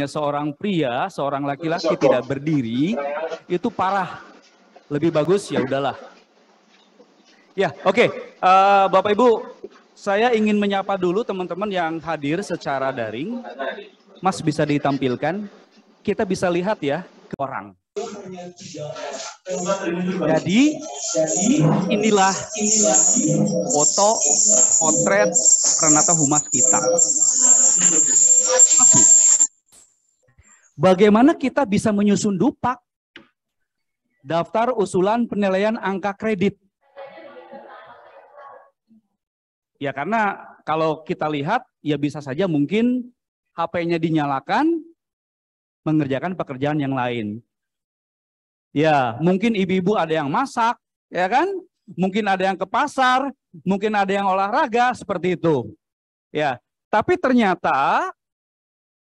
seorang pria, seorang laki-laki tidak berdiri, itu parah. Lebih bagus ya udahlah. Ya, oke. Bapak Ibu, saya ingin menyapa dulu teman-teman yang hadir secara daring. Mas bisa ditampilkan. Kita bisa lihat ya ke orang. Jadi inilah foto potret Pranata Humas kita. Bagaimana kita bisa menyusun DUPAK? Daftar usulan penilaian angka kredit. Ya karena kalau kita lihat ya bisa saja mungkin HP-nya dinyalakan mengerjakan pekerjaan yang lain. Ya mungkin ibu-ibu ada yang masak, ya kan? Mungkin ada yang ke pasar, mungkin ada yang olahraga seperti itu. Ya, tapi ternyata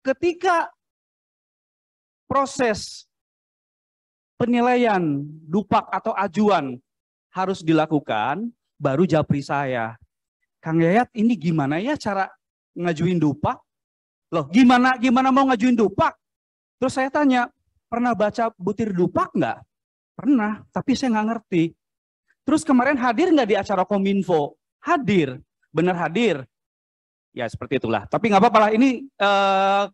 ketika proses penilaian DUPAK atau ajuan harus dilakukan, baru japri saya. Kang Yayat, ini gimana ya cara ngajuin DUPAK? Loh, gimana mau ngajuin DUPAK? Terus saya tanya, pernah baca butir DUPAK nggak? Pernah, tapi saya nggak ngerti. Terus kemarin hadir nggak di acara Kominfo? Hadir, benar hadir. Ya seperti itulah. Tapi nggak apa-apa lah, ini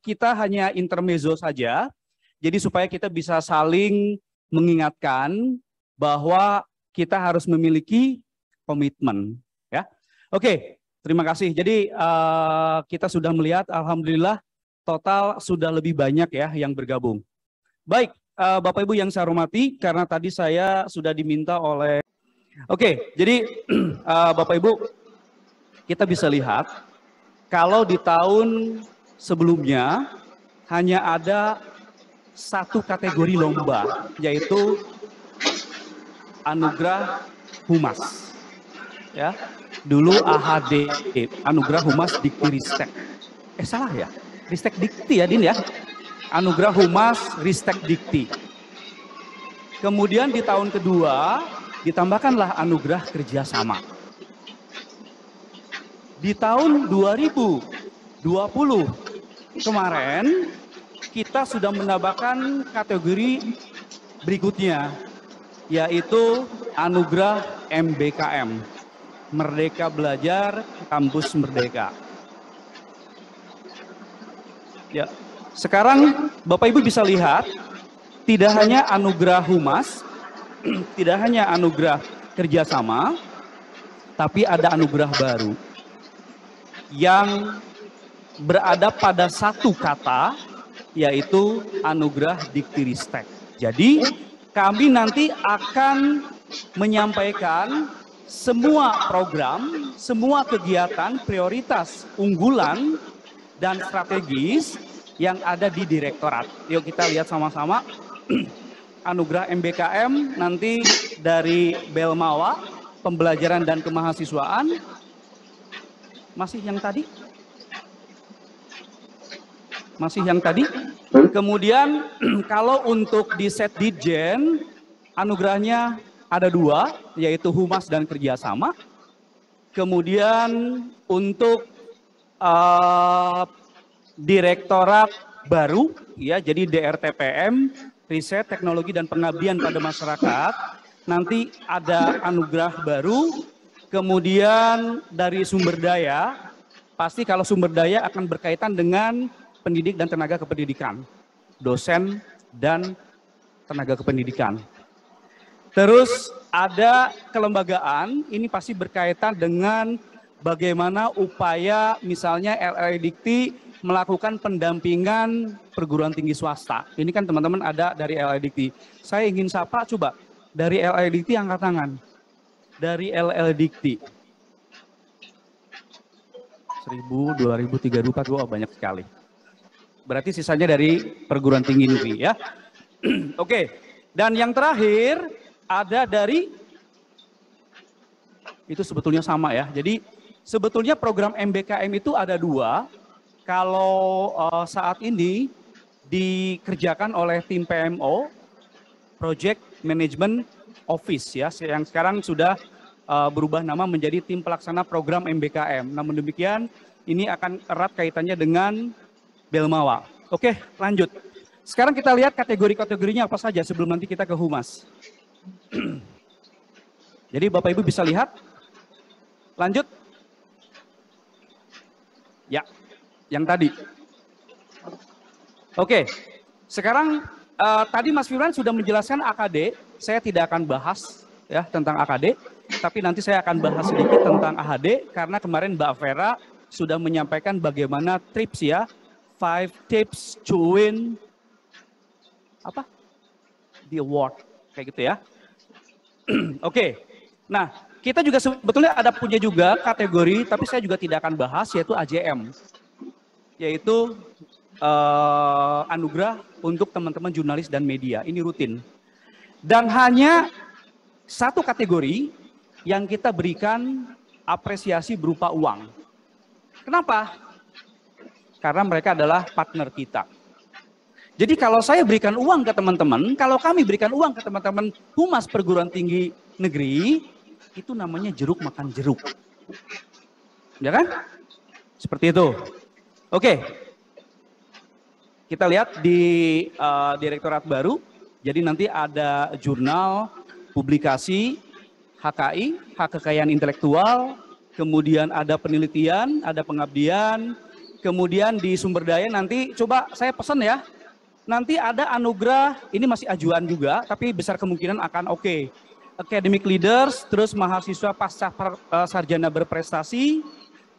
kita hanya intermezzo saja. Jadi supaya kita bisa saling mengingatkan bahwa kita harus memiliki komitmen. Ya, oke. Terima kasih. Jadi kita sudah melihat, alhamdulillah total sudah lebih banyak ya yang bergabung. Baik, Bapak Ibu yang saya hormati, karena tadi saya sudah diminta oleh. Oke, jadi Bapak Ibu kita bisa lihat kalau di tahun sebelumnya hanya ada satu kategori lomba, yaitu Anugerah Humas. Ya, dulu AHD, Anugerah Humas Dikti Ristek. Salah ya, Ristek Dikti ya Din ya. Anugerah Humas Ristek Dikti. Kemudian di tahun kedua ditambahkanlah Anugerah Kerjasama. Di tahun 2020 kemarin kita sudah menambahkan kategori berikutnya, yaitu Anugerah MBKM, Merdeka Belajar Kampus Merdeka. Ya, sekarang Bapak Ibu bisa lihat, tidak hanya Anugerah Humas, tidak hanya Anugerah Kerjasama, tapi ada anugerah baru yang berada pada satu kata, yaitu Anugerah Dikti Ristek. Jadi kami nanti akan menyampaikan semua program, semua kegiatan, prioritas, unggulan, dan strategis yang ada di direktorat. Yuk kita lihat sama-sama. Anugerah MBKM nanti dari Belmawa, Pembelajaran dan Kemahasiswaan. Masih yang tadi? Masih yang tadi. Kemudian kalau untuk di Setdijen, anugerahnya ada dua, yaitu Humas dan Kerjasama. Kemudian untuk direktorat baru, ya, jadi DRTPM, Riset, Teknologi, dan Pengabdian pada Masyarakat, nanti ada anugerah baru. Kemudian dari sumber daya, pasti kalau sumber daya akan berkaitan dengan pendidik dan tenaga kependidikan, dosen dan tenaga kependidikan. Terus ada kelembagaan, ini pasti berkaitan dengan bagaimana upaya misalnya LLI Dikti melakukan pendampingan perguruan tinggi swasta. Ini kan teman-teman ada dari LLI Dikti. Saya ingin sapa, coba dari LLI Dikti angkat tangan. Dari LLI Dikti. 1000, 2000, 3000, 4000, oh, banyak sekali. Berarti sisanya dari perguruan tinggi negeri ya. Oke, dan yang terakhir ada dari, itu sebetulnya sama ya. Jadi sebetulnya program MBKM itu ada dua. Kalau saat ini dikerjakan oleh tim PMO, Project Management Office ya, yang sekarang sudah berubah nama menjadi tim pelaksana program MBKM. Namun demikian, ini akan erat kaitannya dengan Belmawa. Oke, lanjut. Sekarang kita lihat kategori-kategorinya apa saja sebelum nanti kita ke humas. Jadi Bapak Ibu bisa lihat. Lanjut. Ya, yang tadi. Oke, sekarang tadi Mas Firman sudah menjelaskan AKD. Saya tidak akan bahas ya tentang AKD, tapi nanti saya akan bahas sedikit tentang AHD karena kemarin Mbak Vera sudah menyampaikan bagaimana tips ya, 5 tips to win apa? The award kayak gitu ya. Oke. Nah, kita juga sebetulnya ada punya juga kategori, tapi saya juga tidak akan bahas, yaitu AJM. Yaitu anugerah untuk teman-teman jurnalis dan media. Ini rutin. Dan hanya satu kategori yang kita berikan apresiasi berupa uang. Kenapa? Karena mereka adalah partner kita. Jadi kalau saya berikan uang ke teman-teman, kalau kami berikan uang ke teman-teman humas perguruan tinggi negeri, itu namanya jeruk makan jeruk. Ya kan? Seperti itu. Oke. Kita lihat di direktorat baru. Jadi nanti ada jurnal, publikasi, HKI, hak kekayaan intelektual, kemudian ada penelitian, ada pengabdian, kemudian di sumber daya nanti coba saya pesan ya. Nanti ada anugerah, ini masih ajuan juga, tapi besar kemungkinan akan oke. Academic Leaders, terus mahasiswa pasca sarjana berprestasi,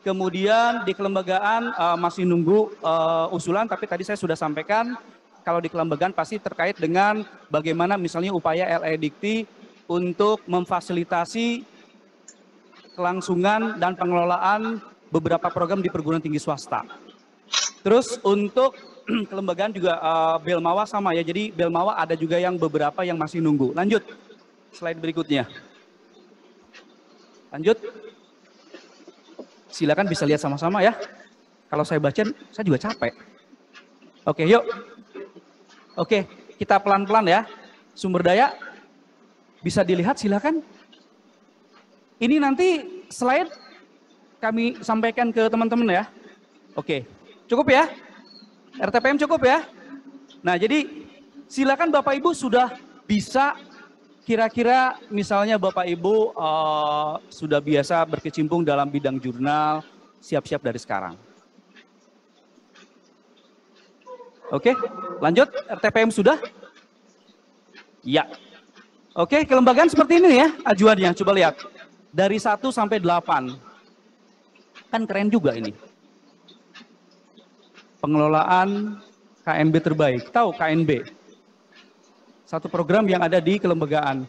kemudian di kelembagaan masih nunggu usulan, tapi tadi saya sudah sampaikan, kalau di kelembagaan pasti terkait dengan bagaimana misalnya upaya LE Dikti untuk memfasilitasi kelangsungan dan pengelolaan beberapa program di perguruan tinggi swasta. Terus untuk kelembagaan juga Belmawa sama ya, jadi Belmawa ada juga yang beberapa yang masih nunggu. Lanjut, slide berikutnya. Lanjut. Silakan bisa lihat sama-sama ya. Kalau saya baca, saya juga capek. Oke, yuk. Oke, kita pelan-pelan ya. Sumber daya bisa dilihat, silakan. Ini nanti slide kami sampaikan ke teman-teman ya. Oke, cukup ya? RTPM cukup ya? Nah, jadi silakan Bapak Ibu sudah bisa kira-kira misalnya Bapak Ibu sudah biasa berkecimpung dalam bidang jurnal, siap-siap dari sekarang. Oke, lanjut. RTPM sudah? Ya. Oke, kelembagaan seperti ini ya ajuannya. Coba lihat. Dari 1 sampai 8. Kan keren juga ini. Pengelolaan KNB terbaik. Tahu KNB? Satu program yang ada di kelembagaan.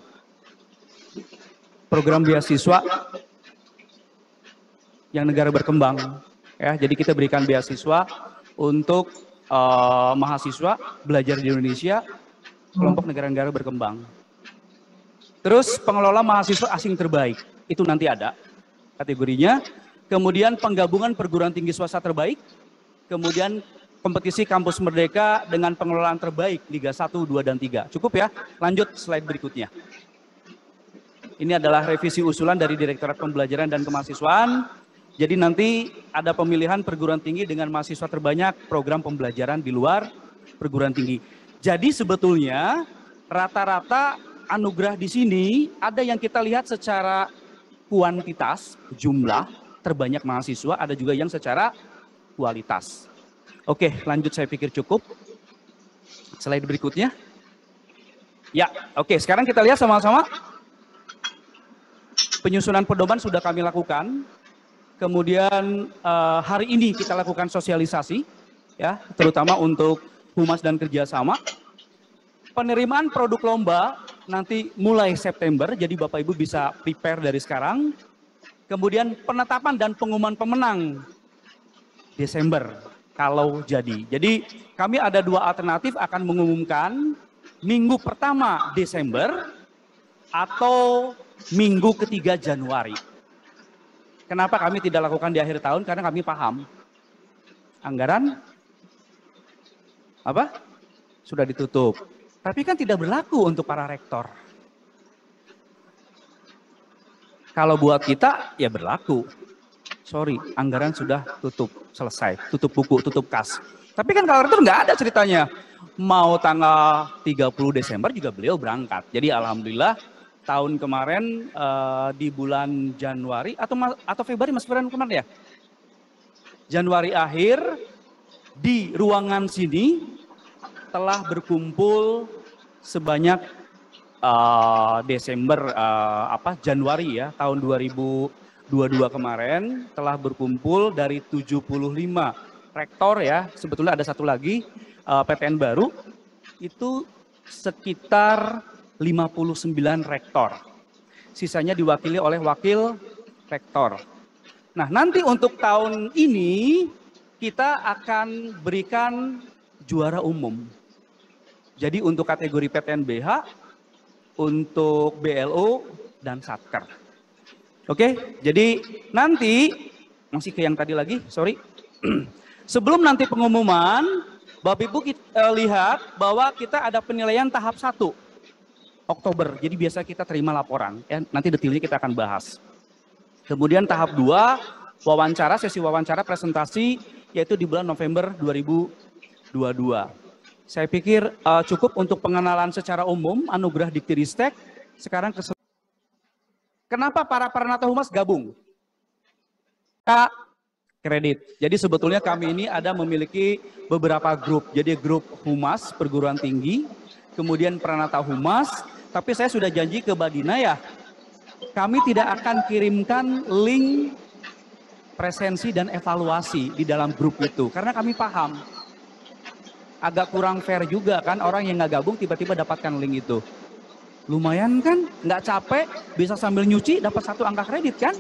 Program beasiswa yang negara berkembang. Ya, jadi kita berikan beasiswa untuk mahasiswa belajar di Indonesia, kelompok negara-negara berkembang. Terus pengelola mahasiswa asing terbaik, itu nanti ada kategorinya. Kemudian penggabungan perguruan tinggi swasta terbaik, kemudian kompetisi kampus merdeka dengan pengelolaan terbaik Liga 1, 2, dan 3. Cukup ya? Lanjut slide berikutnya. Ini adalah revisi usulan dari Direktorat Pembelajaran dan Kemahasiswaan. Jadi nanti ada pemilihan perguruan tinggi dengan mahasiswa terbanyak program pembelajaran di luar perguruan tinggi. Jadi sebetulnya rata-rata anugerah di sini ada yang kita lihat secara kuantitas, jumlah terbanyak mahasiswa, ada juga yang secara kualitas. Oke, lanjut saya pikir cukup. Slide berikutnya. Ya, oke, sekarang kita lihat sama-sama. Penyusunan pedoman sudah kami lakukan. Kemudian hari ini kita lakukan sosialisasi, ya, terutama untuk humas dan kerjasama. Penerimaan produk lomba nanti mulai September, jadi Bapak Ibu bisa prepare dari sekarang. Kemudian penetapan dan pengumuman pemenang Desember kalau jadi. Jadi kami ada 2 alternatif akan mengumumkan minggu pertama Desember atau minggu ketiga Januari. Kenapa kami tidak lakukan di akhir tahun? Karena kami paham anggaran apa? Sudah ditutup. Tapi kan tidak berlaku untuk para rektor. Kalau buat kita ya berlaku. sorry, anggaran sudah tutup, selesai, tutup buku, tutup kas. Tapi kan kalau itu nggak ada ceritanya. Mau tanggal 30 Desember juga beliau berangkat. Jadi alhamdulillah tahun kemarin di bulan Januari atau Februari, Mas Firman kemarin ya? Januari akhir di ruangan sini telah berkumpul sebanyak Januari ya, tahun 2022 kemarin telah berkumpul dari 75 rektor ya, sebetulnya ada satu lagi PTN baru, itu sekitar 59 rektor. Sisanya diwakili oleh wakil rektor. Nah, nanti untuk tahun ini kita akan berikan juara umum. Jadi untuk kategori PTNBH, untuk BLO, dan Satker. Oke, jadi nanti, masih ke yang tadi lagi, sorry. Sebelum nanti pengumuman, Bapak Ibu lihat bahwa kita ada penilaian tahap 1 Oktober. Jadi biasa kita terima laporan, ya, nanti detailnya kita akan bahas. Kemudian tahap 2, wawancara, sesi wawancara presentasi, yaitu di bulan November 2022. Saya pikir cukup untuk pengenalan secara umum anugerah Diktiristek. Sekarang kenapa para Pranata Humas gabung? Kredit. Jadi sebetulnya kami ini ada memiliki beberapa grup. Jadi grup Humas perguruan tinggi, kemudian Pranata Humas. Tapi saya sudah janji ke Mbak Dina ya, kami tidak akan kirimkan link presensi dan evaluasi di dalam grup itu. Karena kami paham, agak kurang fair juga kan orang yang nggak gabung tiba-tiba dapatkan link itu. Lumayan kan, nggak capek, bisa sambil nyuci dapat 1 angka kredit kan?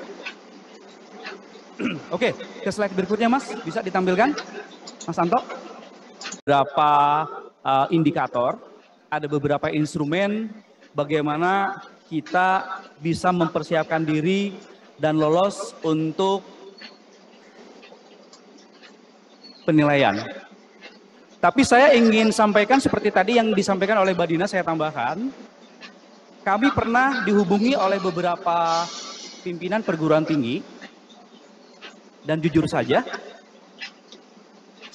Oke, ke slide berikutnya Mas, bisa ditampilkan Mas Anto. Beberapa indikator, ada beberapa instrumen bagaimana kita bisa mempersiapkan diri dan lolos untuk penilaian. Tapi saya ingin sampaikan seperti tadi yang disampaikan oleh Mbak Dina, saya tambahkan. Kami pernah dihubungi oleh beberapa pimpinan perguruan tinggi. Dan jujur saja,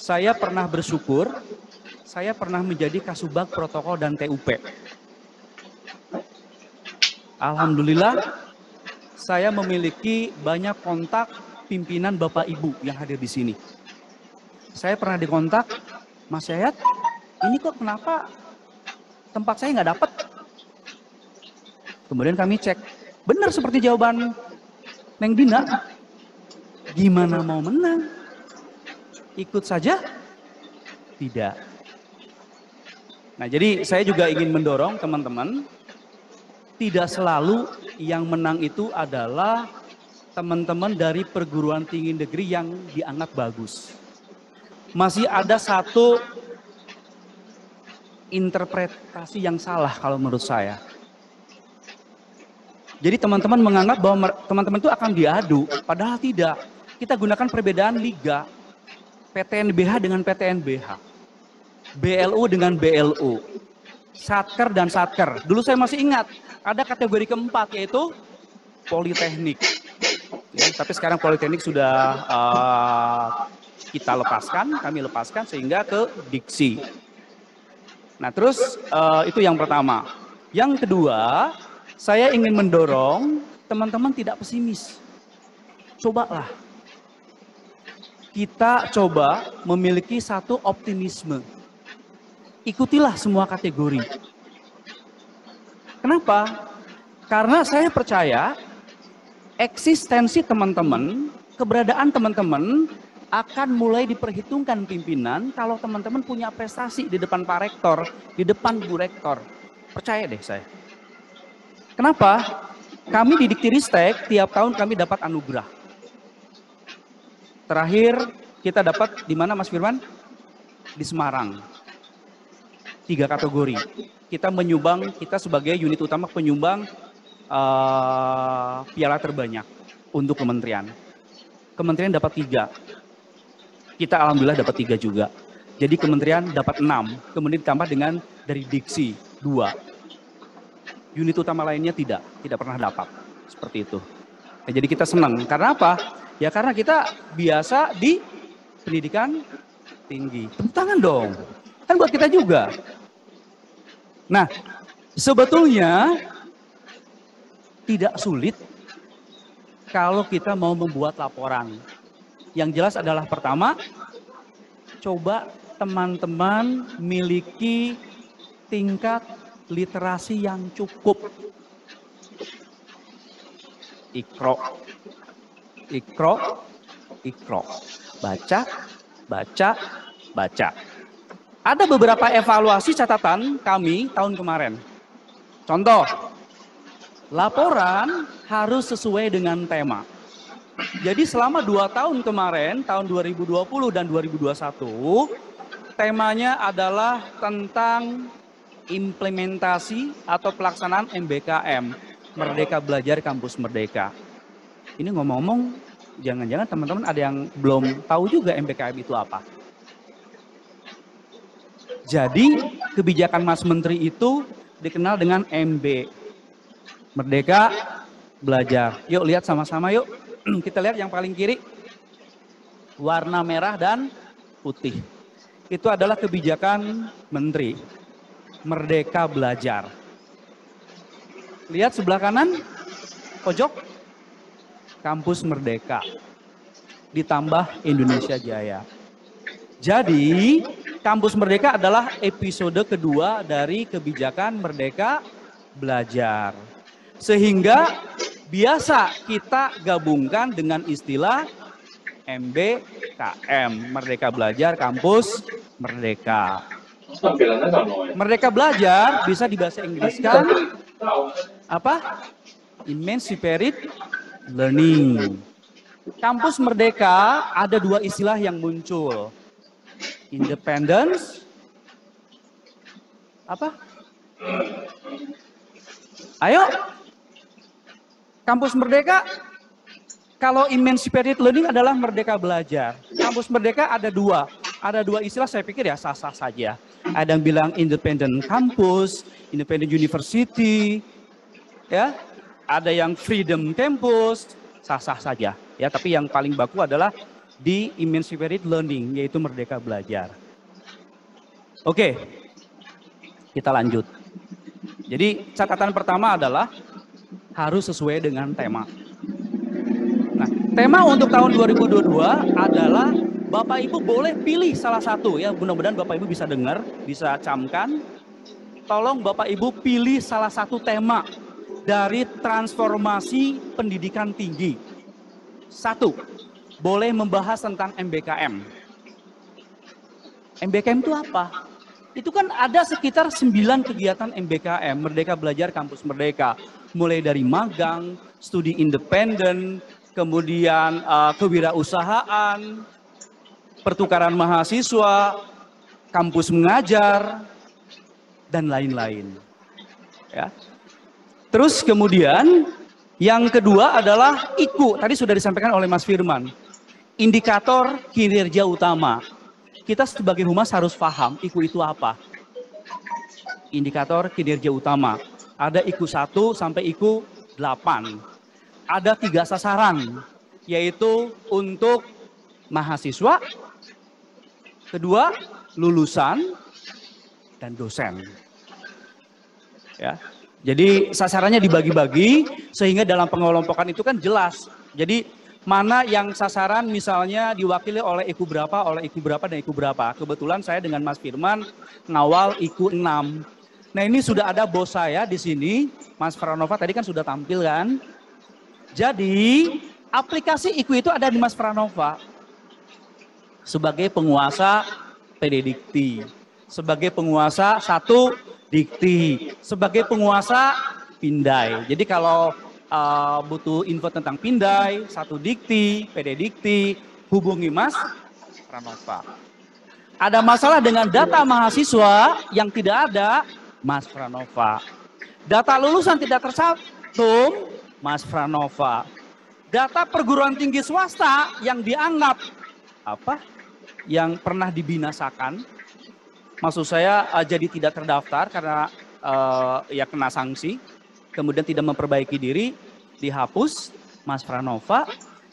saya pernah bersyukur, saya pernah menjadi Kasubag Protokol dan TUP. Alhamdulillah, saya memiliki banyak kontak pimpinan Bapak Ibu yang hadir di sini. Saya pernah dikontak, Mas Yayat, ini kok kenapa tempat saya nggak dapat? Kemudian kami cek, benar seperti jawaban Neng Dina. Gimana mau menang? Ikut saja? Tidak. Nah, jadi saya juga ingin mendorong teman-teman, tidak selalu yang menang itu adalah teman-teman dari perguruan tinggi negeri yang dianggap bagus. Masih ada satu interpretasi yang salah kalau menurut saya. Jadi teman-teman menganggap bahwa teman-teman itu akan diadu, padahal tidak. Kita gunakan perbedaan liga, PTNBH dengan PTNBH, BLU dengan BLU, Satker dan Satker. Dulu saya masih ingat, ada kategori keempat yaitu Politeknik. Ya, tapi sekarang Politeknik sudah kita lepaskan, kami lepaskan sehingga ke Diksi. Nah terus itu yang pertama. Yang kedua, saya ingin mendorong teman-teman tidak pesimis. Cobalah. Kita coba memiliki satu optimisme. Ikutilah semua kategori. Kenapa? Karena saya percaya eksistensi teman-teman, keberadaan teman-teman akan mulai diperhitungkan pimpinan kalau teman-teman punya prestasi di depan Pak Rektor, di depan Bu Rektor. Percaya deh saya. Kenapa? Kami di Diktiristek tiap tahun kami dapat anugerah. Terakhir kita dapat di mana Mas Firman? Di Semarang. 3 kategori. Kita menyumbang, kita sebagai unit utama penyumbang piala terbanyak untuk kementerian. Kementerian dapat 3. Kita alhamdulillah dapat 3 juga. Jadi kementerian dapat 6. Kemudian ditambah dengan dari Diksi 2. Unit utama lainnya tidak pernah dapat. Seperti itu. Nah, jadi kita senang. Karena apa? Ya karena kita biasa di pendidikan tinggi. Tepuk tangan dong. Kan buat kita juga. Nah, sebetulnya tidak sulit kalau kita mau membuat laporan. Yang jelas adalah pertama, coba teman-teman miliki tingkat literasi yang cukup. Iqra, Iqra, Iqra. Baca, baca, baca. Ada beberapa evaluasi catatan kami tahun kemarin. Contoh, laporan harus sesuai dengan tema. Jadi selama 2 tahun kemarin, tahun 2020 dan 2021, temanya adalah tentang implementasi atau pelaksanaan MBKM, Merdeka Belajar Kampus Merdeka. Ini ngomong-ngomong, jangan-jangan teman-teman ada yang belum tahu juga MBKM itu apa. Jadi kebijakan Mas Menteri itu dikenal dengan MB, Merdeka Belajar. Yuk lihat sama-sama yuk. Kita lihat yang paling kiri, warna merah dan putih. Itu adalah kebijakan Menteri, Merdeka Belajar. Lihat sebelah kanan, pojok, Kampus Merdeka, ditambah Indonesia Jaya. Jadi, Kampus Merdeka adalah episode kedua dari kebijakan Merdeka Belajar. Sehingga biasa kita gabungkan dengan istilah MBKM, Merdeka Belajar Kampus Merdeka. Merdeka Belajar bisa dibahasa Inggriskan apa? Emancipated Learning. Kampus Merdeka ada 2 istilah yang muncul. Independence, apa? Ayo, Kampus Merdeka, kalau Emancipated Learning adalah Merdeka Belajar. Kampus Merdeka ada 2. Ada 2 istilah, saya pikir ya sah-sah saja. Ada yang bilang Independent Campus, Independent University, ya. Ada yang Freedom Campus, sah-sah saja. Ya, tapi yang paling baku adalah di Emancipated Learning, yaitu Merdeka Belajar. Oke, kita lanjut. Jadi catatan pertama adalah harus sesuai dengan tema. Nah, tema untuk tahun 2022 adalah Bapak Ibu boleh pilih salah satu ya. Mudah-mudahan Bapak Ibu bisa dengar, bisa camkan. Tolong Bapak Ibu pilih salah satu tema dari transformasi pendidikan tinggi. 1. Boleh membahas tentang MBKM. MBKM itu apa? Itu kan ada sekitar 9 kegiatan MBKM, Merdeka Belajar Kampus Merdeka. Mulai dari magang, studi independen, kemudian kewirausahaan, pertukaran mahasiswa, kampus mengajar, dan lain-lain. Ya. Terus kemudian yang kedua adalah IKU. Tadi sudah disampaikan oleh Mas Firman. Indikator kinerja utama. Kita sebagai humas harus paham IKU itu apa. Indikator kinerja utama. Ada IKU 1 sampai IKU 8. Ada 3 sasaran, yaitu untuk mahasiswa, kedua lulusan, dan dosen. Ya. Jadi sasarannya dibagi-bagi sehingga dalam pengelompokan itu kan jelas. Jadi mana yang sasaran misalnya diwakili oleh IKU berapa, dan IKU berapa. Kebetulan saya dengan Mas Firman ngawal IKU 6. Nah ini sudah ada bos saya di sini, Mas Pranova tadi kan sudah tampil kan. Jadi aplikasi IKU itu ada di Mas Pranova. Sebagai penguasa PD Dikti, sebagai penguasa 1 Dikti, sebagai penguasa Pindai. Jadi kalau butuh info tentang Pindai, 1 Dikti, PD Dikti, hubungi Mas Pranova. Ada masalah dengan data mahasiswa yang tidak ada, Mas Pranova. Data lulusan tidak tercantum, Mas Pranova. Data perguruan tinggi swasta yang dianggap apa? Yang pernah dibinasakan, maksud saya jadi tidak terdaftar karena ya kena sanksi, kemudian tidak memperbaiki diri, dihapus, Mas Pranova.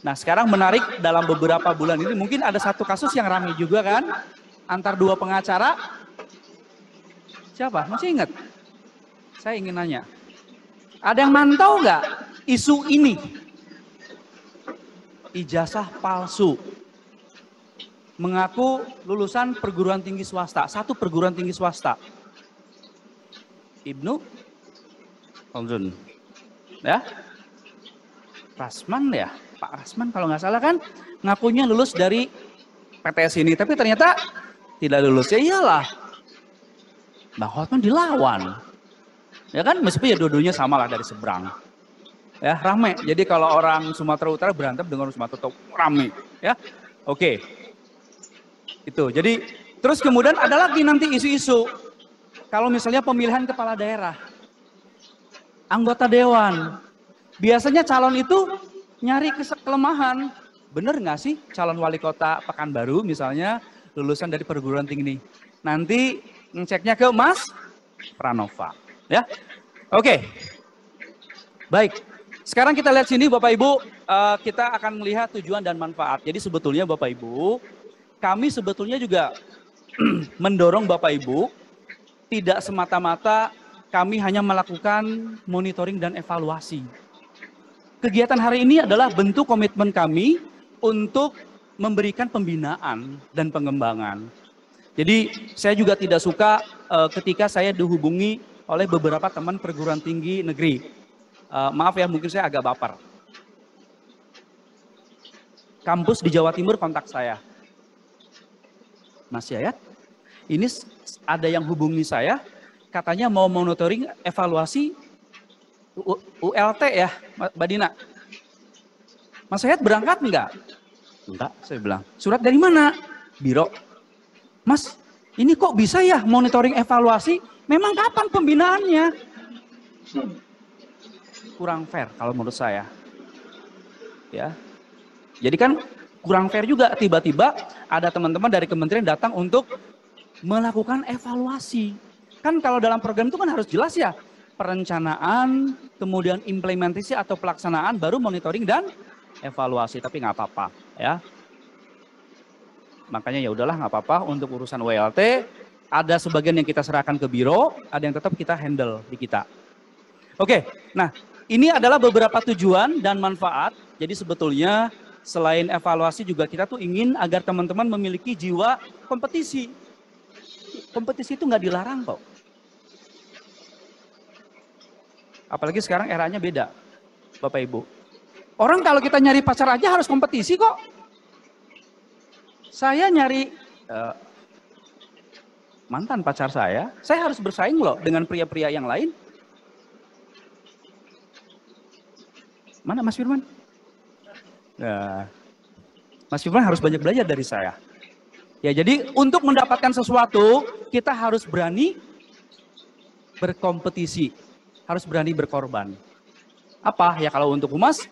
Nah sekarang menarik dalam beberapa bulan ini mungkin ada satu kasus yang ramai juga kan. Antar dua pengacara. Siapa? Masih ingat? Saya ingin nanya. Ada yang mantau nggak isu ini? Ijazah palsu. Mengaku lulusan perguruan tinggi swasta. Satu perguruan tinggi swasta. Ibnu Khaldun. Ya. Rasman ya. Pak Rasman kalau nggak salah kan. Ngakunya lulus dari PTS ini. Tapi ternyata tidak lulus. Ya iyalah. Bang Hotman dilawan. Ya kan meskipun ya dua-duanya sama lah dari seberang. Ya rame. Jadi kalau orang Sumatera Utara berantem dengan Sumatera Utara rame. Ya. Oke. Itu. Jadi terus kemudian ada lagi nanti isu-isu. Kalau misalnya pemilihan kepala daerah. Anggota dewan. Biasanya calon itu nyari kelemahan. Bener nggak sih calon wali kota Pekanbaru misalnya lulusan dari perguruan tinggi ini. Nanti ngeceknya ke Mas Pranova. Ya. Oke. Baik. Sekarang kita lihat sini Bapak Ibu. Kita akan melihat tujuan dan manfaat. Jadi sebetulnya Bapak Ibu. Kami sebetulnya juga mendorong Bapak Ibu tidak semata-mata kami hanya melakukan monitoring dan evaluasi. Kegiatan hari ini adalah bentuk komitmen kami untuk memberikan pembinaan dan pengembangan. Jadi saya juga tidak suka ketika saya dihubungi oleh beberapa teman perguruan tinggi negeri. Maaf ya mungkin saya agak baper. Kampus di Jawa Timur kontak saya. Mas Yayat, ini ada yang hubungi saya, katanya mau monitoring evaluasi ULT ya, Mbak Dina. Mas Yayat berangkat enggak? Enggak, saya bilang. Surat dari mana? Biro. Mas, ini kok bisa ya monitoring evaluasi? Memang kapan pembinaannya? Kurang fair kalau menurut saya. Ya. Jadi kan kurang fair juga tiba-tiba ada teman-teman dari kementerian datang untuk melakukan evaluasi. Kan kalau dalam program itu kan harus jelas ya. Perencanaan, kemudian implementasi atau pelaksanaan, baru monitoring dan evaluasi. Tapi nggak apa-apa ya. Makanya ya udahlah nggak apa-apa untuk urusan WLT. Ada sebagian yang kita serahkan ke biro, ada yang tetap kita handle di kita. Oke, nah ini adalah beberapa tujuan dan manfaat. Jadi sebetulnya selain evaluasi juga kita tuh ingin agar teman-teman memiliki jiwa kompetisi. Kompetisi itu nggak dilarang kok. Apalagi sekarang eranya beda, Bapak Ibu. Orang kalau kita nyari pacar aja harus kompetisi kok. Saya nyari mantan pacar saya harus bersaing loh dengan pria-pria yang lain. Mana Mas Firman? Nah, Mas Firman harus banyak belajar dari saya. Ya, jadi untuk mendapatkan sesuatu, kita harus berani berkompetisi. Harus berani berkorban. Apa? Ya kalau untuk humas,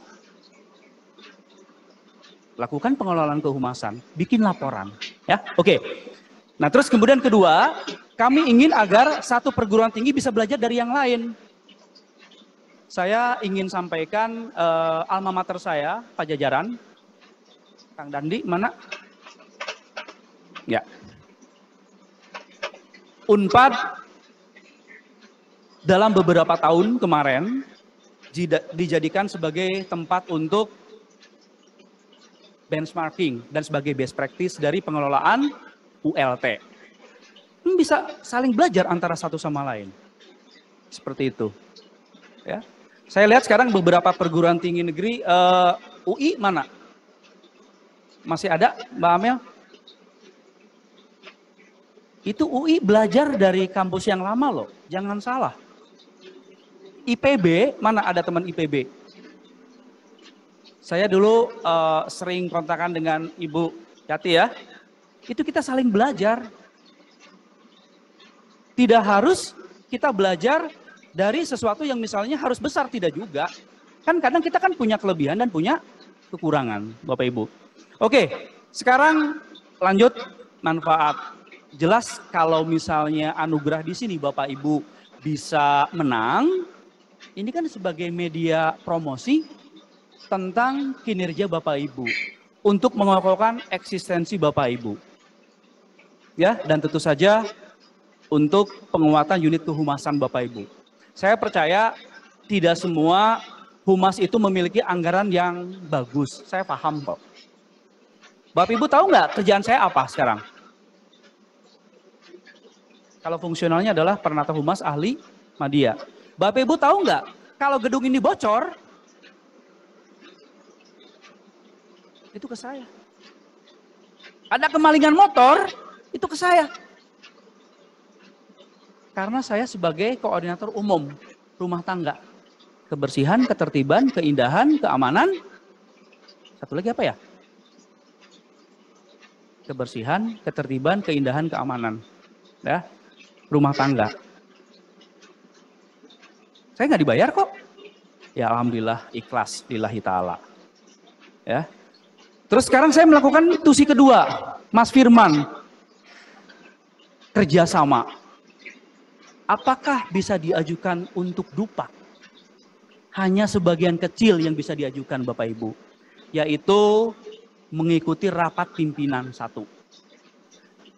lakukan pengelolaan kehumasan, bikin laporan. Ya, oke. Nah, terus kemudian kedua, kami ingin agar satu perguruan tinggi bisa belajar dari yang lain. Saya ingin sampaikan alma mater saya, Pajajaran. Kang Dandi, mana? Ya. Unpad dalam beberapa tahun kemarin dijadikan sebagai tempat untuk benchmarking dan sebagai best practice dari pengelolaan ULT. Bisa saling belajar antara satu sama lain. Seperti itu. Ya. Saya lihat sekarang beberapa perguruan tinggi negeri, UI mana? Masih ada, Mbak Amel? Itu UI belajar dari kampus yang lama loh, jangan salah. IPB, mana ada teman IPB? Saya dulu sering kontakan dengan Ibu Yati ya. Itu kita saling belajar. Tidak harus kita belajar dari sesuatu yang misalnya harus besar, tidak juga. Kan kadang kita kan punya kelebihan dan punya kekurangan, Bapak Ibu. Oke, sekarang lanjut manfaat. Jelas kalau misalnya anugerah di sini Bapak Ibu bisa menang, ini kan sebagai media promosi, tentang kinerja Bapak Ibu untuk mengokohkan eksistensi Bapak Ibu. Ya, dan tentu saja untuk penguatan unit kehumasan Bapak Ibu. Saya percaya tidak semua humas itu memiliki anggaran yang bagus. Saya paham kok. Bapak Ibu tahu nggak kerjaan saya apa sekarang? Kalau fungsionalnya adalah Pernata Humas Ahli Madya. Bapak Ibu tahu nggak kalau gedung ini bocor, itu ke saya. Ada kemalingan motor, itu ke saya. Karena saya sebagai koordinator umum rumah tangga. Kebersihan, ketertiban, keindahan, keamanan. Satu lagi apa ya? Kebersihan, ketertiban, keindahan, keamanan. Ya, rumah tangga. Saya nggak dibayar kok. Ya alhamdulillah ikhlas lillahi ta'ala. Ya. Terus sekarang saya melakukan tusi kedua. Mas Firman. Kerjasama. Apakah bisa diajukan untuk Dupak? Hanya sebagian kecil yang bisa diajukan Bapak Ibu. Yaitu mengikuti rapat pimpinan 1.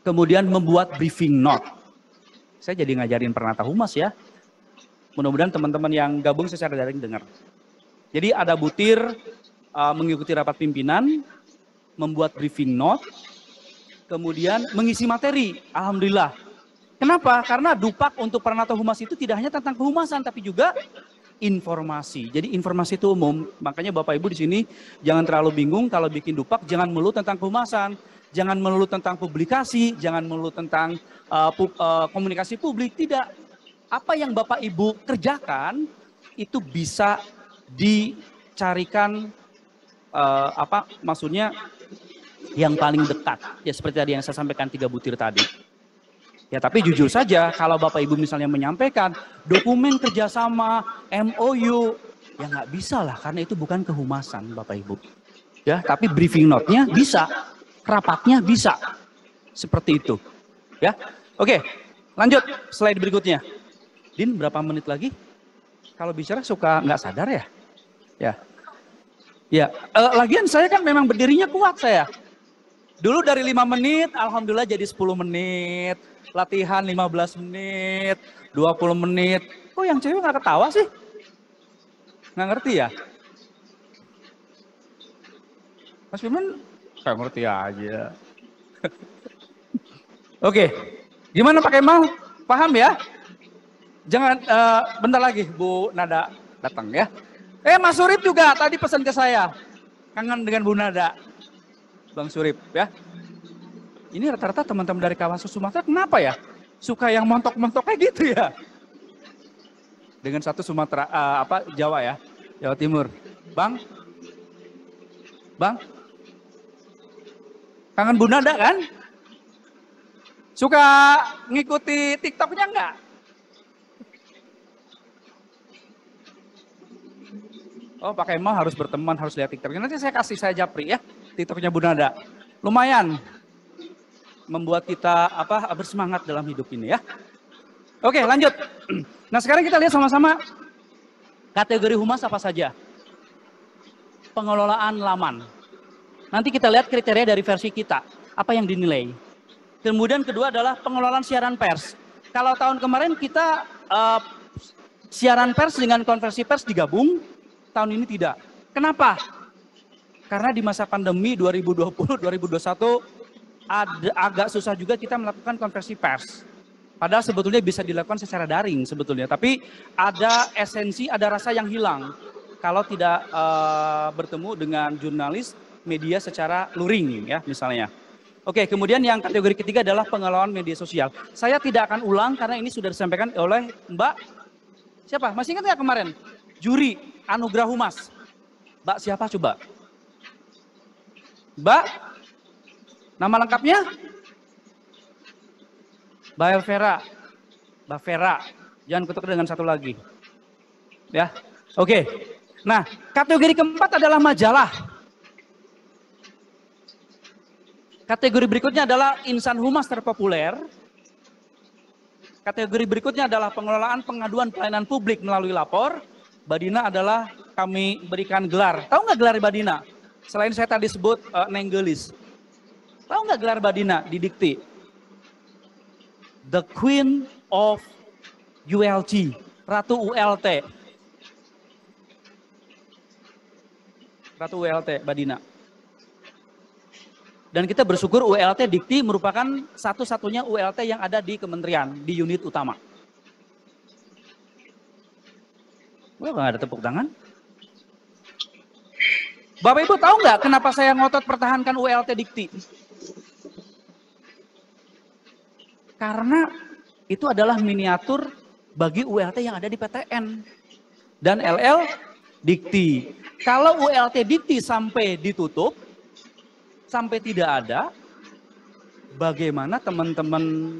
Kemudian membuat briefing note. Saya jadi ngajarin Pernata Humas ya. Mudah-mudahan teman-teman yang gabung secara daring dengar. Jadi ada butir mengikuti rapat pimpinan, membuat briefing note, kemudian mengisi materi. Alhamdulillah. Kenapa? Karena Dupak untuk Pernata Humas itu tidak hanya tentang kehumasan, tapi juga informasi. Jadi informasi itu umum. Makanya Bapak Ibu di sini jangan terlalu bingung kalau bikin Dupak, jangan melulu tentang kehumasan, jangan melulu tentang publikasi, jangan melulu tentang komunikasi publik. Tidak. Apa yang Bapak Ibu kerjakan itu bisa dicarikan maksudnya yang paling dekat. Ya seperti tadi yang saya sampaikan 3 butir tadi. Ya tapi jujur saja kalau Bapak Ibu misalnya menyampaikan dokumen kerjasama, MOU, ya nggak bisa lah karena itu bukan kehumasan Bapak Ibu. Ya tapi briefing note-nya bisa, rapatnya bisa, seperti itu. Ya, oke, lanjut slide berikutnya. Din berapa menit lagi? Kalau bicara suka nggak sadar ya? Ya, lagian saya kan memang berdirinya kuat saya. Dulu dari 5 menit, alhamdulillah jadi 10 menit. Latihan 15 menit, 20 menit. Kok yang cewek nggak ketawa sih? Nggak ngerti ya? Mas Firman, nggak ngerti aja. Oke, gimana Pak Kemal? Paham ya? Jangan, bentar lagi Bu Nada datang ya. Mas Surip juga tadi pesan ke saya. Kangen dengan Bu Nada. Bang Surip ya. Ini rata-rata teman-teman dari kawasan Sumatera kenapa ya? Suka yang montok-montok kayak gitu ya? Dengan satu Sumatera, Jawa ya, Jawa Timur. Bang? Kangen Bu Nada kan? Suka ngikuti TikToknya enggak? Oh Pak Kemal harus berteman, harus lihat TikToknya. Nanti saya japri ya, TikToknya Bu Nada. Lumayan membuat kita bersemangat dalam hidup ini ya. Oke lanjut. Nah sekarang kita lihat sama-sama kategori humas apa saja. Pengelolaan laman. Nanti kita lihat kriteria dari versi kita. Apa yang dinilai. Kemudian kedua adalah pengelolaan siaran pers. Kalau tahun kemarin kita siaran pers dengan konversi pers digabung. Tahun ini tidak. Kenapa? Karena di masa pandemi 2020-2021 agak susah juga kita melakukan konversi pers. Padahal sebetulnya bisa dilakukan secara daring sebetulnya. Tapi ada esensi, ada rasa yang hilang. Kalau tidak bertemu dengan jurnalis media secara luring ya misalnya. Oke, kemudian yang kategori ketiga adalah pengelolaan media sosial. Saya tidak akan ulang karena ini sudah disampaikan oleh Mbak. Siapa? Masih ingat nggak kemarin? Juri Anugerah Humas. Mbak siapa coba? Mbak? Nama lengkapnya? Mbak Elvera. Mbak Vera. Jangan ketukar dengan satu lagi. Ya, oke. Nah, kategori keempat adalah majalah. Kategori berikutnya adalah insan humas terpopuler. Kategori berikutnya adalah pengelolaan pengaduan pelayanan publik melalui lapor. Mbak Dina adalah kami berikan gelar. Tahu nggak gelar Badina? Selain saya tadi sebut Nenggelis. Tahu nggak gelar Badina di Dikti? The Queen of ULT, Ratu ULT. Ratu ULT, Badina. Dan kita bersyukur ULT Dikti merupakan satu-satunya ULT yang ada di kementerian, di unit utama. Wah, nggak ada tepuk tangan. Bapak Ibu tahu nggak kenapa saya ngotot pertahankan ULT Dikti? Karena itu adalah miniatur bagi ULT yang ada di PTN dan LL Dikti. Kalau ULT Dikti sampai ditutup, sampai tidak ada, bagaimana teman-teman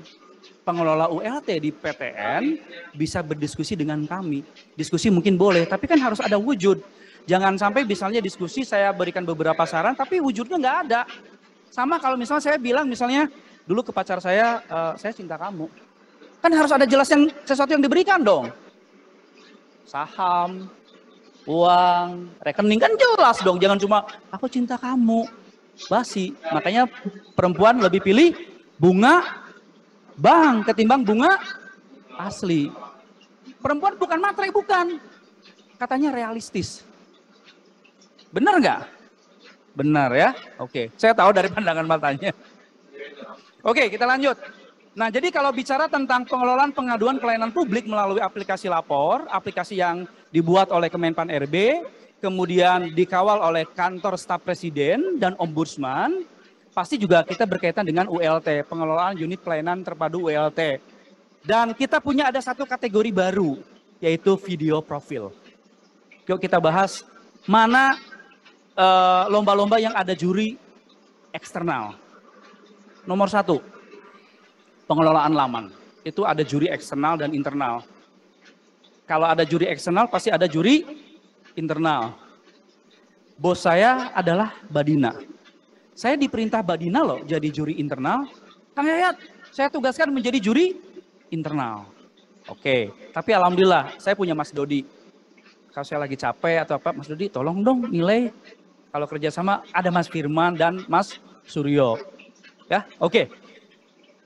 pengelola ULT di PTN bisa berdiskusi dengan kami? Diskusi mungkin boleh, tapi kan harus ada wujud. Jangan sampai misalnya diskusi saya berikan beberapa saran, tapi wujudnya nggak ada. Sama kalau misalnya saya bilang misalnya, dulu ke pacar saya cinta kamu. Kan harus ada jelas sesuatu yang diberikan dong. Saham, uang, rekening kan jelas dong. Jangan cuma aku cinta kamu. Basi. Makanya perempuan lebih pilih bunga bank ketimbang bunga asli. Perempuan bukan materai, bukan. Katanya realistis. Benar nggak? Benar ya? Oke, saya tahu dari pandangan matanya. Oke, kita lanjut. Nah, jadi kalau bicara tentang pengelolaan pengaduan pelayanan publik melalui aplikasi lapor, aplikasi yang dibuat oleh Kemenpan RB, kemudian dikawal oleh kantor staf presiden dan ombudsman, pasti juga kita berkaitan dengan ULT, pengelolaan unit pelayanan terpadu ULT. Dan kita punya ada satu kategori baru, yaitu video profil. Yuk kita bahas mana lomba-lomba yang ada juri eksternal. Nomor 1, pengelolaan laman. Itu ada juri eksternal dan internal. Kalau ada juri eksternal, pasti ada juri internal. Bos saya adalah Badina. Saya diperintah Badina loh jadi juri internal. Kang Yayat, saya tugaskan menjadi juri internal. Oke, tapi alhamdulillah saya punya Mas Dodi. Kalau saya lagi capek atau apa, Mas Dodi tolong dong nilai. Kalau kerjasama ada Mas Firman dan Mas Suryo. Ya, oke.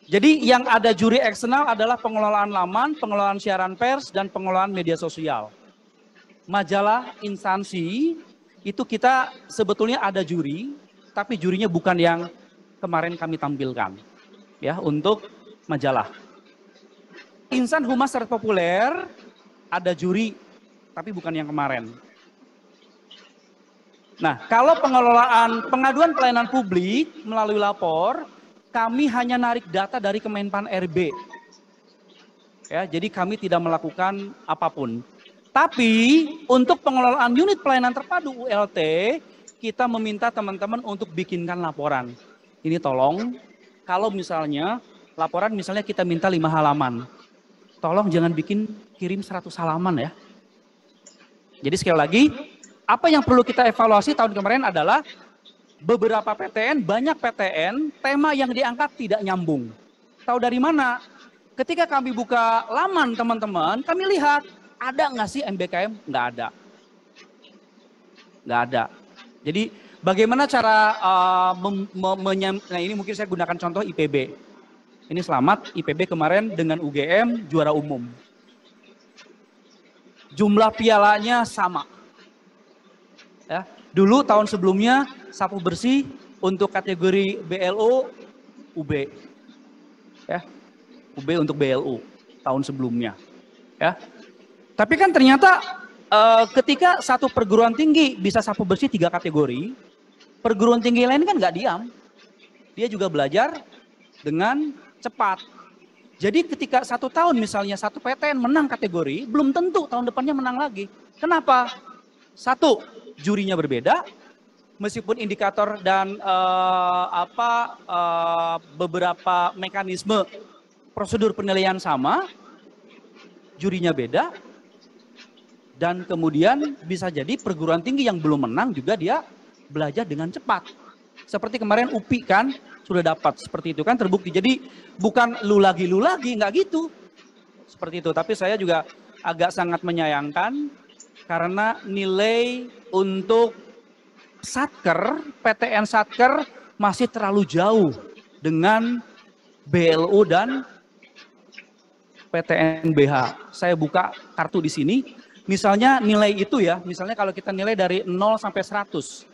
Jadi yang ada juri eksternal adalah pengelolaan laman, pengelolaan siaran pers, dan pengelolaan media sosial. Majalah, instansi, itu kita sebetulnya ada juri, tapi jurinya bukan yang kemarin kami tampilkan. Ya, untuk majalah. Insan humas terpopuler, ada juri, tapi bukan yang kemarin. Nah, kalau pengelolaan pengaduan pelayanan publik melalui lapor, kami hanya narik data dari Kemenpan RB. Ya, jadi kami tidak melakukan apapun. Tapi untuk pengelolaan unit pelayanan terpadu ULT, kita meminta teman-teman untuk bikinkan laporan. Ini tolong, kalau misalnya laporan misalnya kita minta 5 halaman. Tolong jangan kirim 100 halaman ya. Jadi sekali lagi, apa yang perlu kita evaluasi tahun kemarin adalah beberapa PTN, banyak PTN, tema yang diangkat tidak nyambung. Tahu dari mana? Ketika kami buka laman teman-teman, kami lihat ada nggak sih MBKM? Nggak ada. Nggak ada. Jadi bagaimana cara nah ini mungkin saya gunakan contoh IPB. Ini selamat, IPB kemarin dengan UGM juara umum. Jumlah pialanya sama. Ya, dulu tahun sebelumnya sapu bersih untuk kategori BLU UB. Ya. UB untuk BLU tahun sebelumnya. Ya. Tapi kan ternyata ketika satu perguruan tinggi bisa sapu bersih 3 kategori, perguruan tinggi lain kan nggak diam. Dia juga belajar dengan cepat. Jadi ketika 1 tahun misalnya satu PTN menang kategori, belum tentu tahun depannya menang lagi. Kenapa? 1, jurinya berbeda, meskipun indikator dan beberapa mekanisme prosedur penilaian sama, jurinya beda, dan kemudian bisa jadi perguruan tinggi yang belum menang juga dia belajar dengan cepat. Seperti kemarin UPI kan sudah dapat seperti itu kan terbukti. Jadi bukan lu lagi nggak gitu. Seperti itu. Tapi saya juga agak sangat menyayangkan Karena nilai untuk Satker, PTN Satker masih terlalu jauh dengan BLU dan PTNBH. Saya buka kartu di sini. Misalnya nilai itu ya, misalnya kalau kita nilai dari 0 sampai 100.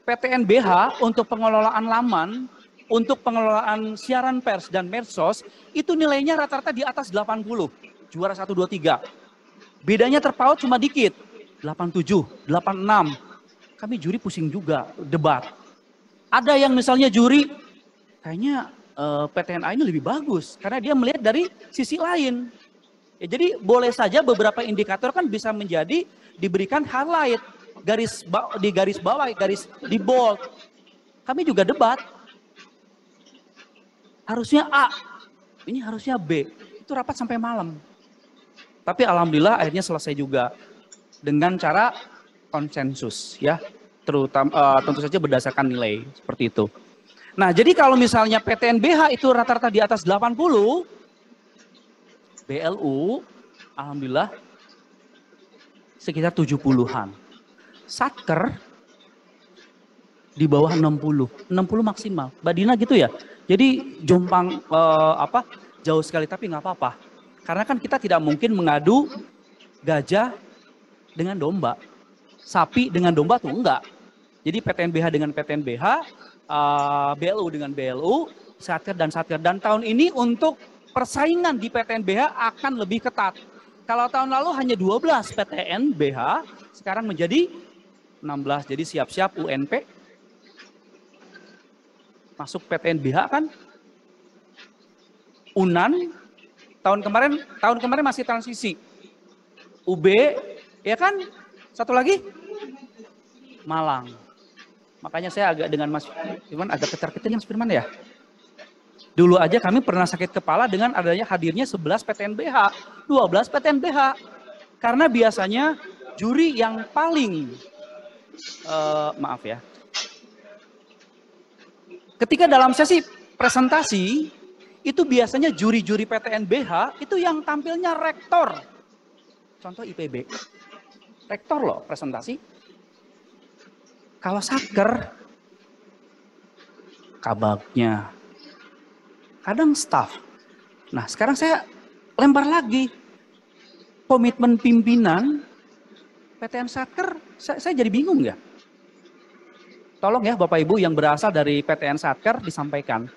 PTNBH untuk pengelolaan laman, untuk pengelolaan siaran pers dan medsos, itu nilainya rata-rata di atas 80. Juara 1, 2, 3. Bedanya terpaut cuma dikit. 87, 86. Kami juri pusing juga, debat. Ada yang misalnya juri, kayaknya PTNA ini lebih bagus. Karena dia melihat dari sisi lain. Ya, jadi boleh saja beberapa indikator kan bisa menjadi diberikan highlight. Di garis bawah, garis di bold. Kami juga debat. Harusnya A, ini harusnya B. Itu rapat sampai malam. Tapi alhamdulillah akhirnya selesai juga dengan cara konsensus ya, terutama tentu saja berdasarkan nilai seperti itu. Nah, jadi kalau misalnya PTNBH itu rata-rata di atas 80, BLU alhamdulillah sekitar 70-an. Satker di bawah 60 maksimal. Mbak Dina gitu ya. Jadi jompang jauh sekali, tapi nggak apa-apa. Karena kan kita tidak mungkin mengadu gajah dengan domba. Sapi dengan domba tuh enggak. Jadi PTNBH dengan PTNBH, BLU dengan BLU, Satker dan Satker. Dan tahun ini untuk persaingan di PTNBH akan lebih ketat. Kalau tahun lalu hanya 12 PTNBH, sekarang menjadi 16. Jadi siap-siap UNP. Masuk PTNBH kan. UNAN. Tahun kemarin masih transisi. UB, ya kan? Satu lagi? Malang. Makanya saya agak dengan Mas Firman agak ketar-ketir Mas Firman ya. Dulu aja kami pernah sakit kepala dengan adanya hadirnya 11 PTNBH, 12 PTNBH. Karena biasanya juri yang paling, maaf ya. Ketika dalam sesi presentasi, itu biasanya juri-juri PTNBH itu yang tampilnya rektor. Contoh IPB. Rektor loh presentasi. Kalau Satker, kabaknya. Kadang staff. Nah sekarang saya lempar lagi. Komitmen pimpinan PTN Satker, saya jadi bingung ya. Tolong ya Bapak Ibu yang berasal dari PTN Satker disampaikan.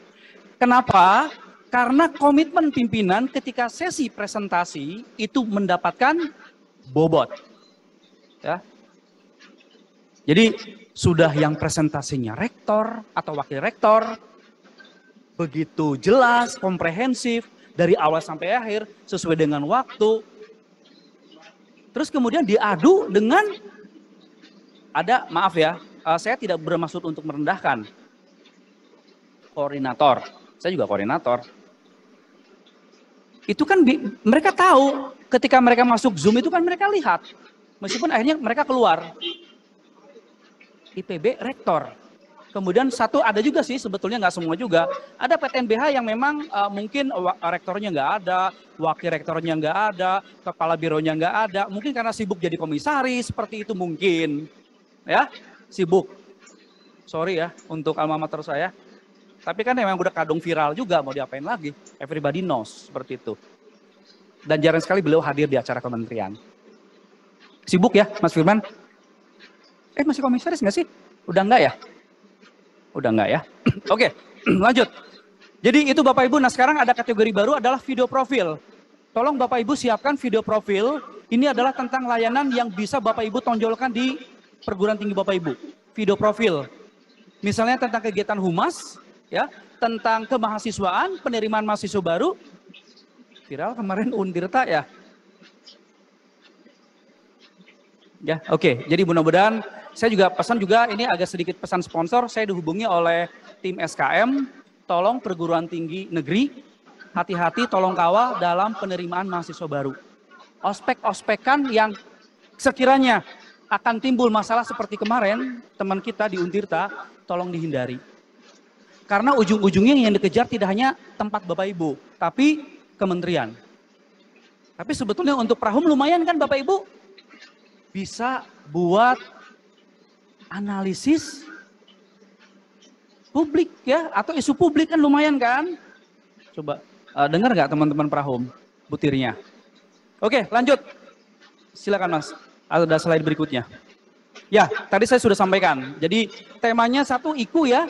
Kenapa? Karena komitmen pimpinan ketika sesi presentasi itu mendapatkan bobot. Ya. Jadi sudah yang presentasinya rektor atau wakil rektor, begitu jelas, komprehensif, dari awal sampai akhir, sesuai dengan waktu. Terus kemudian diadu dengan, maaf ya, saya tidak bermaksud untuk merendahkan, koordinator. Saya juga koordinator. Itu kan mereka tahu ketika mereka masuk Zoom itu kan mereka lihat. Meskipun akhirnya mereka keluar. IPB rektor. Kemudian satu ada juga sih sebetulnya nggak semua juga. Ada PTNBH yang memang mungkin rektornya nggak ada, wakil rektornya nggak ada, kepala bironya nggak ada. Mungkin karena sibuk jadi komisaris seperti itu mungkin. Ya, sibuk. Sorry ya untuk alma mater saya. Tapi kan memang udah kadung viral juga, mau diapain lagi. Everybody knows, seperti itu. Dan jarang sekali beliau hadir di acara kementerian. Sibuk ya, Mas Firman? Masih komisaris nggak sih? Udah enggak ya? Udah enggak ya? Oke, lanjut. Jadi itu Bapak Ibu, nah sekarang ada kategori baru adalah video profil. Tolong Bapak Ibu siapkan video profil. Ini adalah tentang layanan yang bisa Bapak Ibu tonjolkan di perguruan tinggi Bapak Ibu. Video profil. Misalnya tentang kegiatan humas, ya, tentang kemahasiswaan, penerimaan mahasiswa baru. Viral kemarin Untirta ya. Ya, oke. Jadi mudah-mudahan saya juga pesan juga ini agak sedikit pesan sponsor. Saya dihubungi oleh tim SKM. Tolong perguruan tinggi negeri hati-hati, tolong kawal dalam penerimaan mahasiswa baru. Ospek-ospekan yang sekiranya akan timbul masalah seperti kemarin teman kita di Untirta, tolong dihindari. Karena ujung-ujungnya yang dikejar tidak hanya tempat Bapak Ibu, tapi kementerian. Tapi sebetulnya untuk Prahum lumayan kan Bapak Ibu? bisa buat analisis publik ya, atau isu publik kan lumayan kan? Coba dengar nggak teman-teman Prahom butirnya? Oke, lanjut. Silakan Mas. Ada slide berikutnya. Ya, tadi saya sudah sampaikan. Jadi temanya satu IKU ya.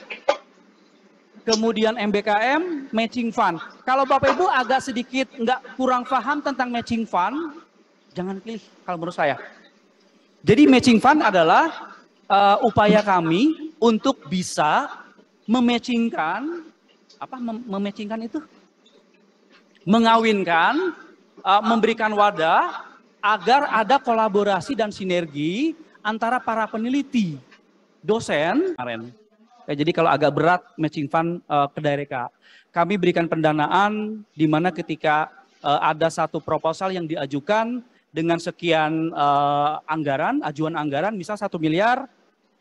Kemudian MBKM, matching fund. Kalau Bapak Ibu agak sedikit kurang paham tentang matching fund, jangan pilih kalau menurut saya. Jadi matching fund adalah upaya kami untuk bisa mematchingkan, mematchingkan itu? Mengawinkan, memberikan wadah agar ada kolaborasi dan sinergi antara para peneliti, dosen. Jadi kalau agak berat matching fund ke daerah, kami berikan pendanaan di mana ketika ada satu proposal yang diajukan dengan sekian anggaran, ajuan anggaran, misal 1 miliar,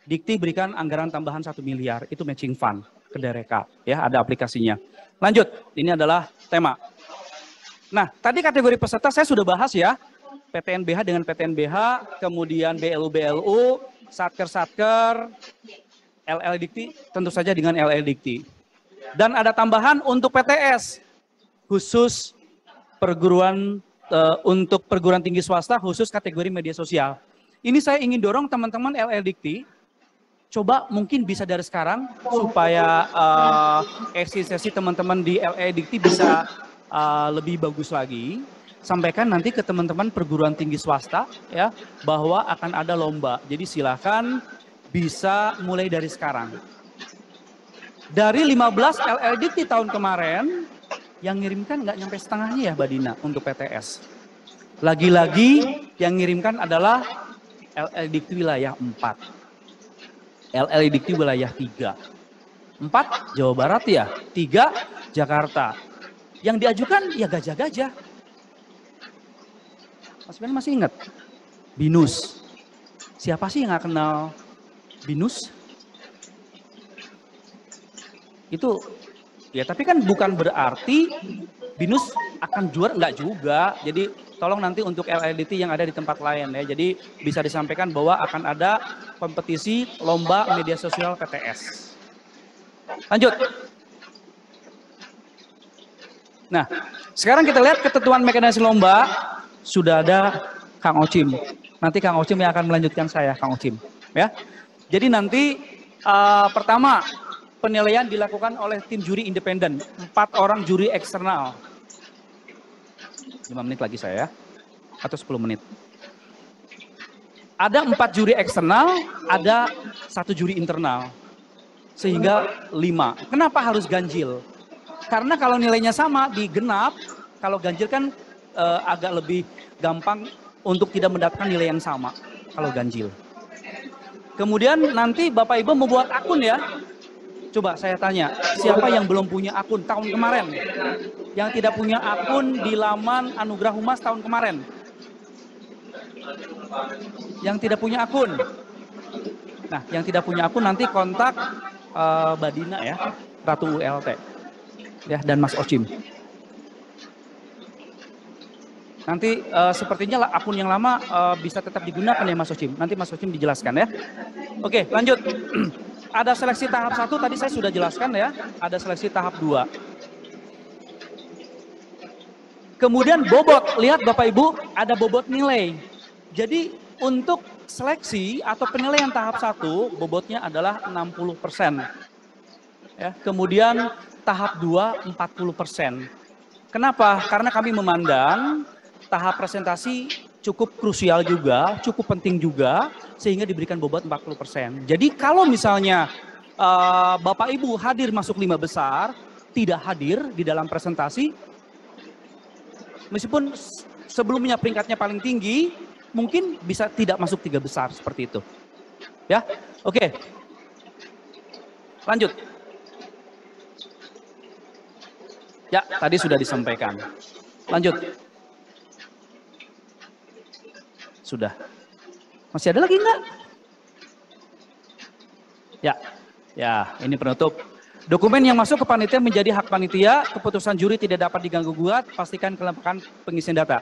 Dikti berikan anggaran tambahan 1 miliar, itu matching fund ke daerah, ya ada aplikasinya. Lanjut, ini adalah tema. Nah, tadi kategori peserta saya sudah bahas ya, PTNBH dengan PTNBH, kemudian BLU, Satker, LL Dikti, tentu saja dengan LL Dikti. Dan ada tambahan untuk PTS, khusus untuk perguruan tinggi swasta, khusus kategori media sosial. Ini saya ingin dorong teman-teman LL Dikti, coba mungkin bisa dari sekarang, supaya eksistensi teman-teman di LL Dikti bisa lebih bagus lagi. Sampaikan nanti ke teman-teman perguruan tinggi swasta, ya, bahwa akan ada lomba. Jadi silakan bisa mulai dari sekarang. Dari 15 LL Dikti tahun kemarin, yang ngirimkan nggak nyampe setengahnya ya Mbak Dina untuk PTS. Lagi-lagi yang ngirimkan adalah LL Dikti wilayah 4. LL Dikti wilayah 3. 4 Jawa Barat ya, 3 Jakarta. Yang diajukan ya gajah-gajah. Mas Ben masih ingat? BINUS. Siapa sih yang nggak kenal BINUS? Itu ya, tapi kan bukan berarti BINUS akan juara, enggak juga. Jadi tolong nanti untuk LLDT yang ada di tempat lain ya. Jadi bisa disampaikan bahwa akan ada kompetisi lomba media sosial PTS. Lanjut. Nah, sekarang kita lihat ketentuan mekanisme lomba. Sudah ada Kang Ocim. Nanti Kang Ocim yang akan melanjutkan saya, Kang Ocim. Ya. Jadi nanti pertama penilaian dilakukan oleh tim juri independen, 4 orang juri eksternal. 5 menit lagi saya, atau 10 menit. Ada 4 juri eksternal, ada 1 juri internal. Sehingga 5. Kenapa harus ganjil? Karena kalau nilainya sama di genap, kalau ganjil kan agak lebih gampang untuk tidak mendapatkan nilai yang sama kalau ganjil. Kemudian nanti Bapak Ibu membuat akun ya. Coba saya tanya, siapa yang belum punya akun tahun kemarin? Yang tidak punya akun di laman Anugerah Humas tahun kemarin? Yang tidak punya akun? Nah, yang tidak punya akun nanti kontak Mbak Dina ya, Ratu ULT. Ya, dan Mas Ocim. Nanti sepertinya akun yang lama bisa tetap digunakan ya Mas Ocim. Nanti Mas Ocim dijelaskan ya. Oke, lanjut. Ada seleksi tahap 1 tadi saya sudah jelaskan ya. Ada seleksi tahap 2. Kemudian bobot. Lihat Bapak Ibu ada bobot nilai. Jadi untuk seleksi atau penilaian tahap 1 bobotnya adalah 60%. Ya, kemudian tahap 2 40%. Kenapa? Karena kami memandang tahap presentasi cukup krusial juga, cukup penting juga, sehingga diberikan bobot 40%. Jadi kalau misalnya Bapak Ibu hadir masuk 5 besar, tidak hadir di dalam presentasi, meskipun sebelumnya peringkatnya paling tinggi, mungkin bisa tidak masuk 3 besar seperti itu. Ya, oke. Lanjut. Ya, tadi sudah disampaikan. Lanjut. Sudah. Masih ada lagi enggak? Ya, ini penutup. Dokumen yang masuk ke panitia menjadi hak panitia, keputusan juri tidak dapat diganggu gugat, pastikan kelengkapan pengisian data.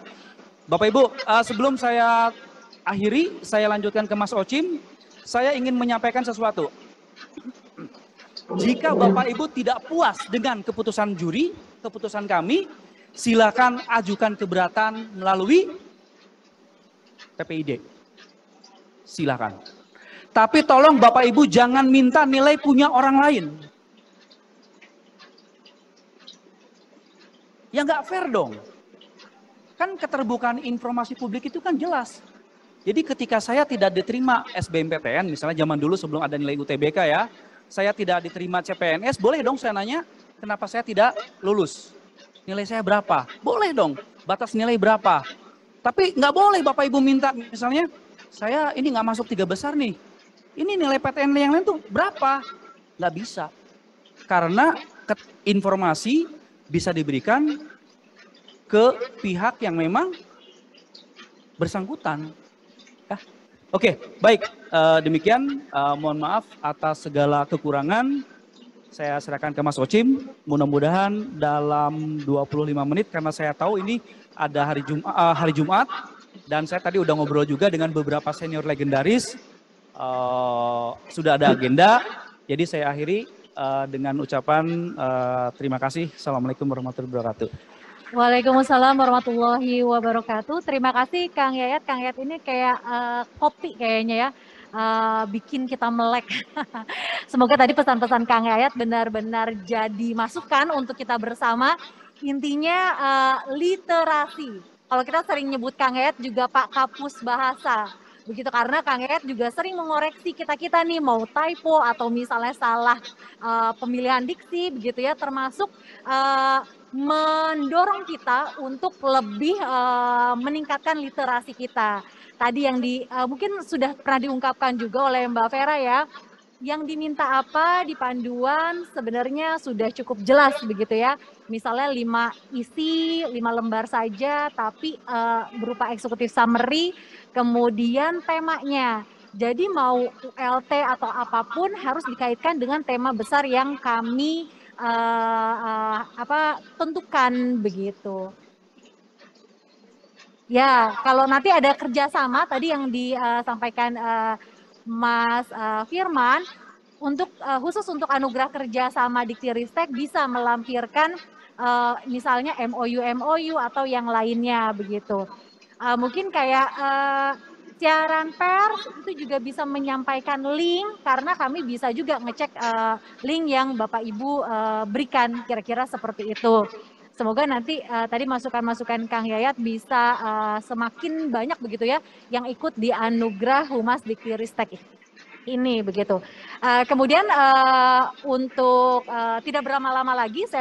Bapak Ibu, sebelum saya akhiri, saya lanjutkan ke Mas Ocim. Saya ingin menyampaikan sesuatu. Jika Bapak Ibu tidak puas dengan keputusan juri, keputusan kami, silakan ajukan keberatan melalui TPID. Silakan. Tapi tolong Bapak Ibu jangan minta nilai punya orang lain. Ya nggak fair dong. Kan keterbukaan informasi publik itu kan jelas. Jadi ketika saya tidak diterima SBMPTN, misalnya zaman dulu sebelum ada nilai UTBK ya, saya tidak diterima CPNS, boleh dong saya nanya, kenapa saya tidak lulus? Nilai saya berapa? Boleh dong, batas nilai berapa? Tapi nggak boleh Bapak Ibu minta, misalnya, saya ini nggak masuk 3 besar nih, ini nilai PTN yang lain tuh berapa? Nggak bisa. Karena informasi bisa diberikan ke pihak yang memang bersangkutan. Oke, baik. Demikian, mohon maaf atas segala kekurangan. Saya serahkan ke Mas Ocim. Mudah-mudahan dalam 25 menit, karena saya tahu ini ada hari Jumat. Dan saya tadi udah ngobrol juga dengan beberapa senior legendaris. Sudah ada agenda. Jadi saya akhiri dengan ucapan terima kasih. Assalamualaikum warahmatullahi wabarakatuh. Waalaikumsalam warahmatullahi wabarakatuh. Terima kasih Kang Yayat. Kang Yayat ini kayak kopi kayaknya ya, bikin kita melek. Semoga tadi pesan-pesan Kang Yayat benar-benar jadi masukan untuk kita bersama. Intinya literasi. Kalau kita sering nyebut Kang Yayat juga Pak Kapus Bahasa. Begitu, karena Kang Yayat juga sering mengoreksi kita-kita nih, mau typo atau misalnya salah pemilihan diksi begitu ya, termasuk mendorong kita untuk lebih meningkatkan literasi kita. Tadi yang mungkin sudah pernah diungkapkan juga oleh Mbak Vera ya, yang diminta apa di panduan sebenarnya sudah cukup jelas begitu ya. Misalnya 5 isi, 5 lembar saja, tapi berupa eksekutif summary, kemudian temanya. Jadi mau ULT atau apapun harus dikaitkan dengan tema besar yang kami tentukan begitu. Ya, kalau nanti ada kerjasama tadi yang disampaikan Mas Firman, khusus untuk anugerah kerjasama Diktiristek bisa melampirkan misalnya MOU atau yang lainnya begitu. Mungkin kayak siaran pers itu juga bisa menyampaikan link, karena kami bisa juga ngecek link yang Bapak Ibu berikan, kira-kira seperti itu. Semoga nanti tadi masukan-masukan Kang Yayat bisa semakin banyak begitu ya yang ikut di anugerah Humas Diktiristek ini begitu. Kemudian untuk tidak berlama-lama lagi, saya